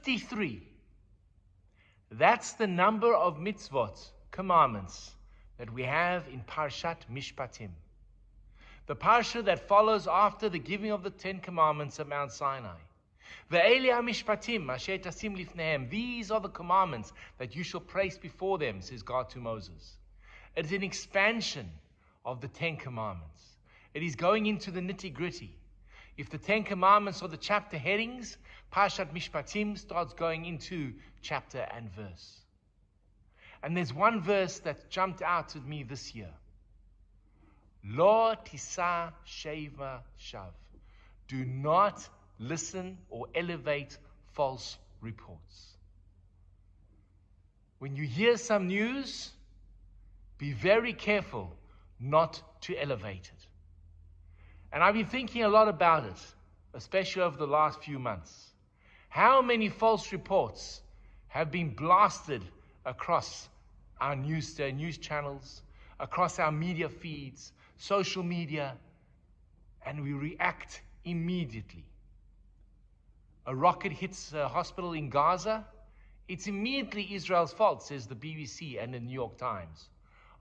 53. That's the number of mitzvot, commandments, that we have in Parshat Mishpatim. The parsha that follows after the giving of the 10 commandments at Mount Sinai. Ve'eli ha-mishpatim asher tasim lifnehem. These are the commandments that you shall place before them, says God to Moses. It is an expansion of the 10 commandments. It is going into the nitty-gritty. If the 10 commandments are the chapter headings, Parshat Mishpatim starts going into chapter and verse. And there's one verse that jumped out at me this year. Lo tisa sheva shav. Do not listen or elevate false reports. When you hear some news, be very careful not to elevate it. And I've been thinking a lot about it, especially over the last few months. How many false reports have been blasted across our news channels, across our media feeds, social media, and we react immediately. A rocket hits a hospital in Gaza, it's immediately Israel's fault, says the BBC and the New York Times,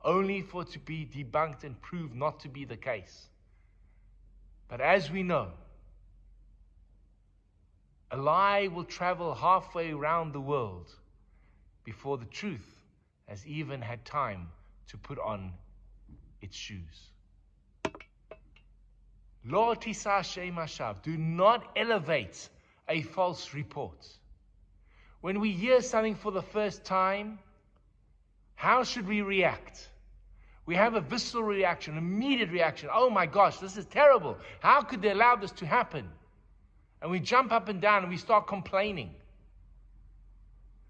only for it to be debunked and proved not to be the case. But as we know, a lie will travel halfway around the world before the truth has even had time to put on its shoes. Lo tisa shema shav. Do not elevate a false report. When we hear something for the first time, how should we react? We have a visceral reaction, immediate reaction. Oh my gosh, this is terrible. How could they allow this to happen? And we jump up and down and we start complaining.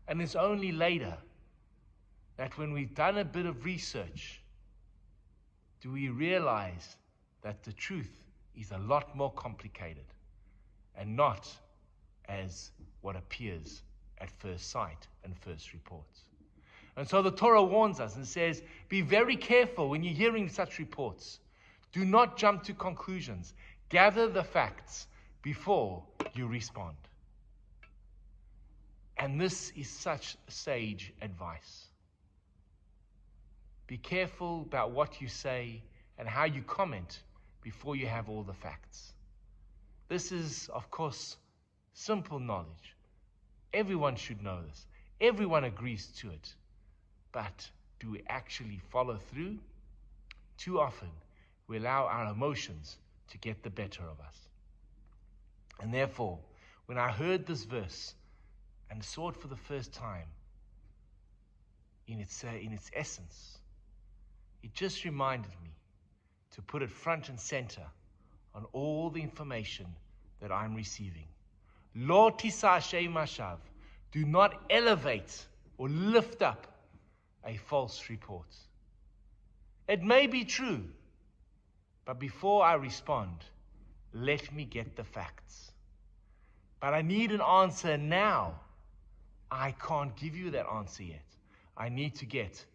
And it's only later that when we've done a bit of research, do we realize that the truth is a lot more complicated and not as what appears at first sight and first reports. And so the Torah warns us and says, be very careful when you're hearing such reports. Do not jump to conclusions. Gather the facts before you respond. And this is such sage advice. Be careful about what you say and how you comment before you have all the facts. This is, of course, simple knowledge. Everyone should know this. Everyone agrees to it. But do we actually follow through? Too often, we allow our emotions to get the better of us. And therefore, when I heard this verse and saw it for the first time, in its essence, it just reminded me to put it front and center on all the information that I'm receiving. Lo tisa shema shav. Do not elevate or lift up a false report. It may be true, but before I respond, let me get the facts. But I need an answer now. I can't give you that answer yet. I need to get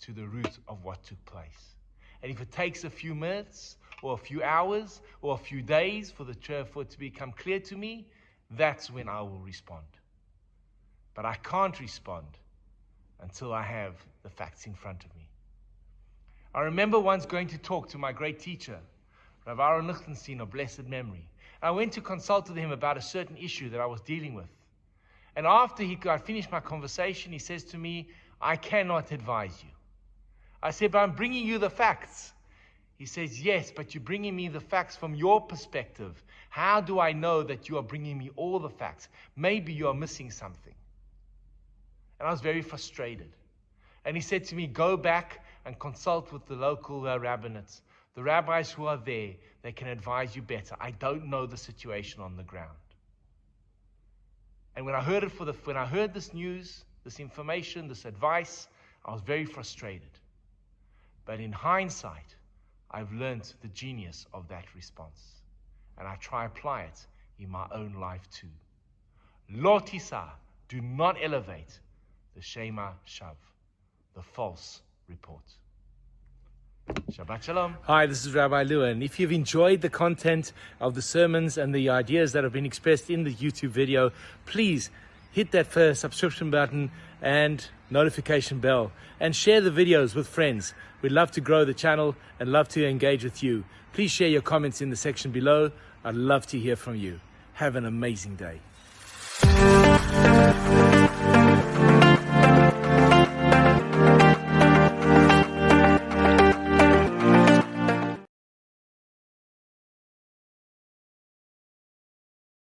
to the root of what took place. And if it takes a few minutes or a few hours or a few days for it to become clear to me, that's when I will respond. But I can't respond until I have the facts in front of me. I remember once going to talk to my great teacher, Rabbi of blessed memory. I went to consult with him about a certain issue that I was dealing with. And after I finished my conversation, he says to me, I cannot advise you. I said, but I'm bringing you the facts. He says, yes, but you're bringing me the facts from your perspective. How do I know that you are bringing me all the facts? Maybe you are missing something. And I was very frustrated. And he said to me, go back and consult with the local rabbinates. The rabbis who are there, they can advise you better. I don't know the situation on the ground. And when I heard this news, this information, this advice, I was very frustrated. But in hindsight, I've learned the genius of that response. And I try to apply it in my own life too. Lo tisa, do not elevate the Shema Shav, the false report. Shabbat Shalom. Hi, this is Rabbi Lewin. If you've enjoyed the content of the sermons and the ideas that have been expressed in the YouTube video, please hit that subscription button and notification bell, and share the videos with friends. We'd love to grow the channel and love to engage with you. Please share your comments in the section below. I'd love to hear from you. Have an amazing day.